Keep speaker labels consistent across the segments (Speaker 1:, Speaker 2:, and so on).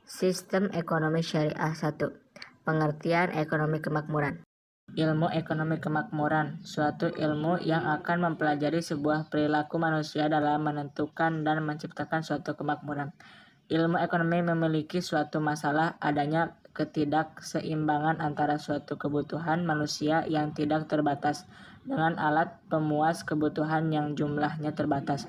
Speaker 1: Sistem Ekonomi Syariah 1. Pengertian ekonomi kemakmuran. Ilmu ekonomi kemakmuran, suatu ilmu yang akan mempelajari sebuah perilaku manusia dalam menentukan dan menciptakan suatu kemakmuran. Ilmu ekonomi memiliki suatu masalah adanya ketidakseimbangan antara suatu kebutuhan manusia yang tidak terbatas dengan alat pemuas kebutuhan yang jumlahnya terbatas.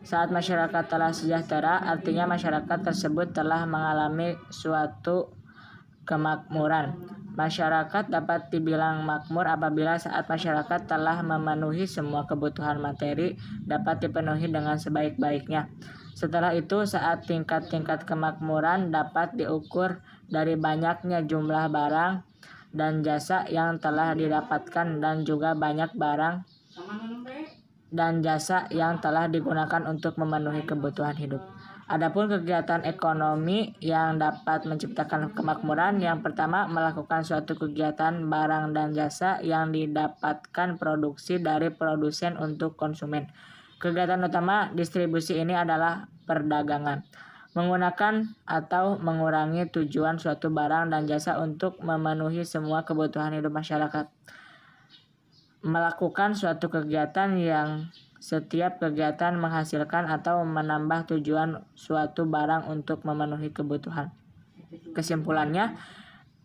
Speaker 1: Saat masyarakat telah sejahtera, artinya masyarakat tersebut telah mengalami suatu kemakmuran. Masyarakat dapat dibilang makmur apabila saat masyarakat telah memenuhi semua kebutuhan materi dapat dipenuhi dengan sebaik-baiknya. Setelah itu, saat tingkat-tingkat kemakmuran dapat diukur dari banyaknya jumlah barang dan jasa yang telah didapatkan dan juga banyak barang dan jasa yang telah digunakan untuk memenuhi kebutuhan hidup. Adapun kegiatan ekonomi yang dapat menciptakan kemakmuran, yang pertama melakukan suatu kegiatan barang dan jasa yang didapatkan produksi dari produsen untuk konsumen. Kegiatan utama distribusi ini adalah perdagangan, menggunakan atau mengurangi tujuan suatu barang dan jasa untuk memenuhi semua kebutuhan hidup masyarakat. Melakukan suatu kegiatan yang setiap kegiatan menghasilkan atau menambah tujuan suatu barang untuk memenuhi kebutuhan. Kesimpulannya,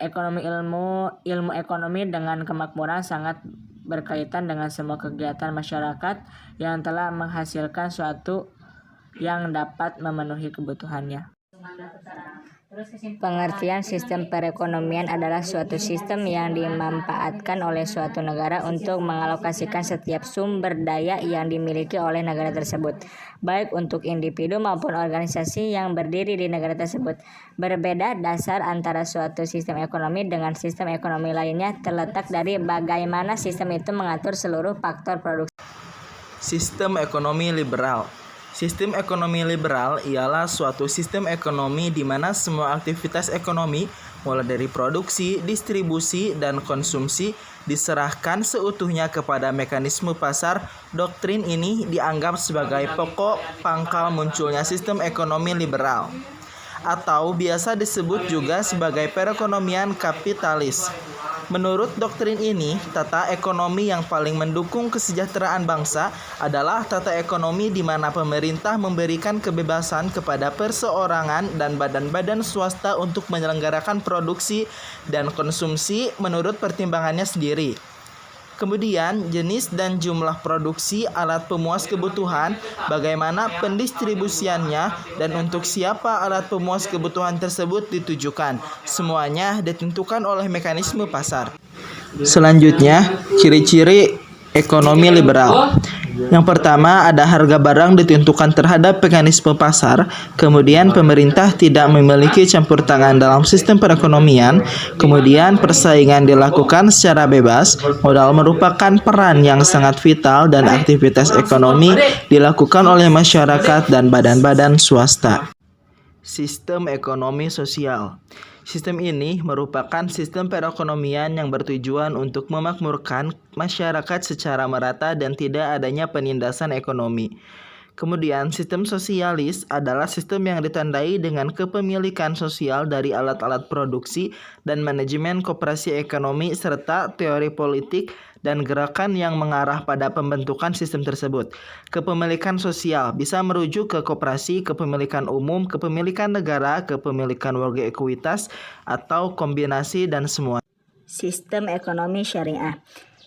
Speaker 1: ilmu ekonomi dengan kemakmuran sangat berkaitan dengan semua kegiatan masyarakat yang telah menghasilkan suatu yang dapat memenuhi kebutuhannya. Pengertian sistem perekonomian adalah suatu sistem yang dimanfaatkan oleh suatu negara untuk mengalokasikan setiap sumber daya yang dimiliki oleh negara tersebut, baik untuk individu maupun organisasi yang berdiri di negara tersebut. Berbeda dasar antara suatu sistem ekonomi dengan sistem ekonomi lainnya terletak dari bagaimana sistem itu mengatur seluruh faktor produksi.
Speaker 2: Sistem ekonomi liberal. Sistem ekonomi liberal ialah suatu sistem ekonomi di mana semua aktivitas ekonomi, mulai dari produksi, distribusi, dan konsumsi, diserahkan seutuhnya kepada mekanisme pasar. Doktrin ini dianggap sebagai pokok pangkal munculnya sistem ekonomi liberal, atau biasa disebut juga sebagai perekonomian kapitalis. Menurut doktrin ini, tata ekonomi yang paling mendukung kesejahteraan bangsa adalah tata ekonomi di mana pemerintah memberikan kebebasan kepada perseorangan dan badan-badan swasta untuk menyelenggarakan produksi dan konsumsi menurut pertimbangannya sendiri. Kemudian, jenis dan jumlah produksi alat pemuas kebutuhan, bagaimana pendistribusiannya, dan untuk siapa alat pemuas kebutuhan tersebut ditujukan. Semuanya ditentukan oleh mekanisme pasar. Selanjutnya, ciri-ciri ekonomi liberal. Yang pertama, ada harga barang ditentukan terhadap mekanisme pasar. Kemudian, pemerintah tidak memiliki campur tangan dalam sistem perekonomian. Kemudian, persaingan dilakukan secara bebas. Modal merupakan peran yang sangat vital dan aktivitas ekonomi dilakukan oleh masyarakat dan badan-badan swasta. Sistem ekonomi sosial. Sistem ini merupakan sistem perekonomian yang bertujuan untuk memakmurkan masyarakat secara merata dan tidak adanya penindasan ekonomi. Kemudian, sistem sosialis adalah sistem yang ditandai dengan kepemilikan sosial dari alat-alat produksi dan manajemen koperasi ekonomi serta teori politik dan gerakan yang mengarah pada pembentukan sistem tersebut. Kepemilikan sosial bisa merujuk ke koperasi, kepemilikan umum, kepemilikan negara, kepemilikan warga ekuitas, atau kombinasi dan semua.
Speaker 1: Sistem ekonomi syariah.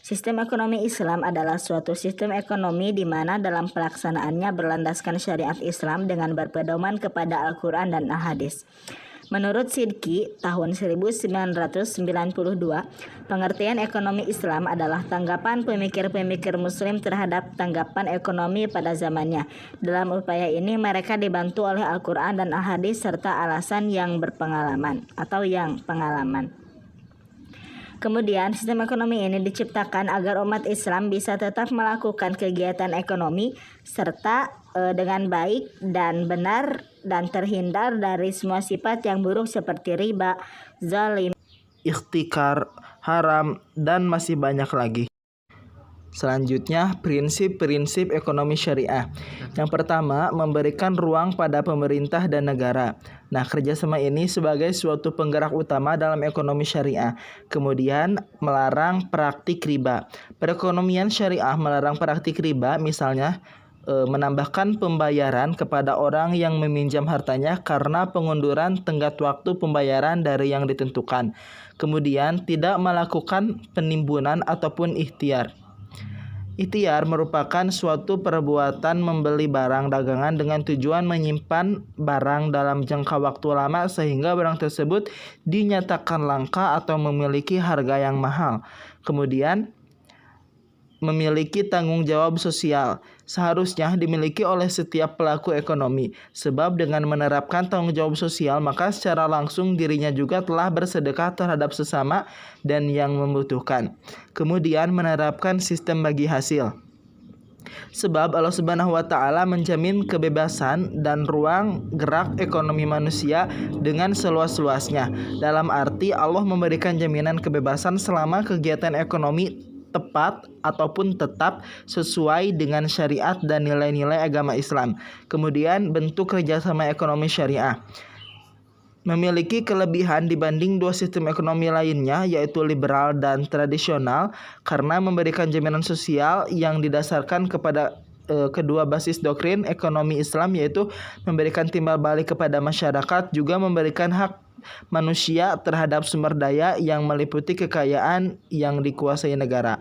Speaker 1: Sistem ekonomi Islam adalah suatu sistem ekonomi di mana dalam pelaksanaannya berlandaskan syariat Islam dengan berpedoman kepada Al-Quran dan Al-Hadis. Menurut Sidki, tahun 1992, pengertian ekonomi Islam adalah tanggapan pemikir-pemikir Muslim terhadap tanggapan ekonomi pada zamannya. Dalam upaya ini, mereka dibantu oleh Al-Quran dan Al-Hadis serta alasan yang berpengalaman atau yang pengalaman. Kemudian, sistem ekonomi ini diciptakan agar umat Islam bisa tetap melakukan kegiatan ekonomi serta dengan baik dan benar dan terhindar dari semua sifat yang buruk seperti riba, zalim,
Speaker 2: ikhtikar, haram, dan masih banyak lagi. Selanjutnya, prinsip-prinsip ekonomi syariah. Yang pertama, memberikan ruang pada pemerintah dan negara. Nah, kerjasama ini sebagai suatu penggerak utama dalam ekonomi syariah. Kemudian, melarang praktik riba. Perekonomian syariah melarang praktik riba, misalnya menambahkan pembayaran kepada orang yang meminjam hartanya karena pengunduran tenggat waktu pembayaran dari yang ditentukan. Kemudian, tidak melakukan penimbunan ataupun ikhtiar. Ikhtiar merupakan suatu perbuatan membeli barang dagangan dengan tujuan menyimpan barang dalam jangka waktu lama sehingga barang tersebut dinyatakan langka atau memiliki harga yang mahal. Kemudian, memiliki tanggung jawab sosial seharusnya dimiliki oleh setiap pelaku ekonomi, sebab dengan menerapkan tanggung jawab sosial maka secara langsung dirinya juga telah bersedekah terhadap sesama dan yang membutuhkan. Kemudian menerapkan sistem bagi hasil. Sebab Allah Subhanahu wa taala menjamin kebebasan dan ruang gerak ekonomi manusia dengan seluas-luasnya. Dalam arti Allah memberikan jaminan kebebasan selama kegiatan ekonomi tepat ataupun tetap sesuai dengan syariat dan nilai-nilai agama Islam. Kemudian bentuk kerjasama ekonomi syariah memiliki kelebihan dibanding dua sistem ekonomi lainnya, yaitu liberal dan tradisional, karena memberikan jaminan sosial yang didasarkan kepada kedua basis doktrin ekonomi Islam, yaitu memberikan timbal balik kepada masyarakat, juga memberikan hak manusia terhadap sumber daya yang meliputi kekayaan yang dikuasai negara.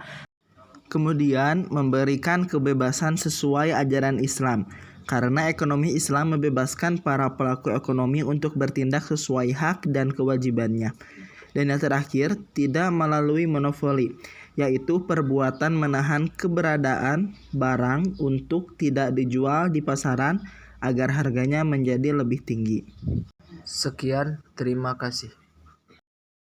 Speaker 2: Kemudian memberikan kebebasan sesuai ajaran Islam, karena ekonomi Islam membebaskan para pelaku ekonomi untuk bertindak sesuai hak dan kewajibannya. Dan yang terakhir, tidak melalui monopoli, yaitu perbuatan menahan keberadaan barang untuk tidak dijual di pasaran agar harganya menjadi lebih tinggi.
Speaker 3: Sekian, terima kasih.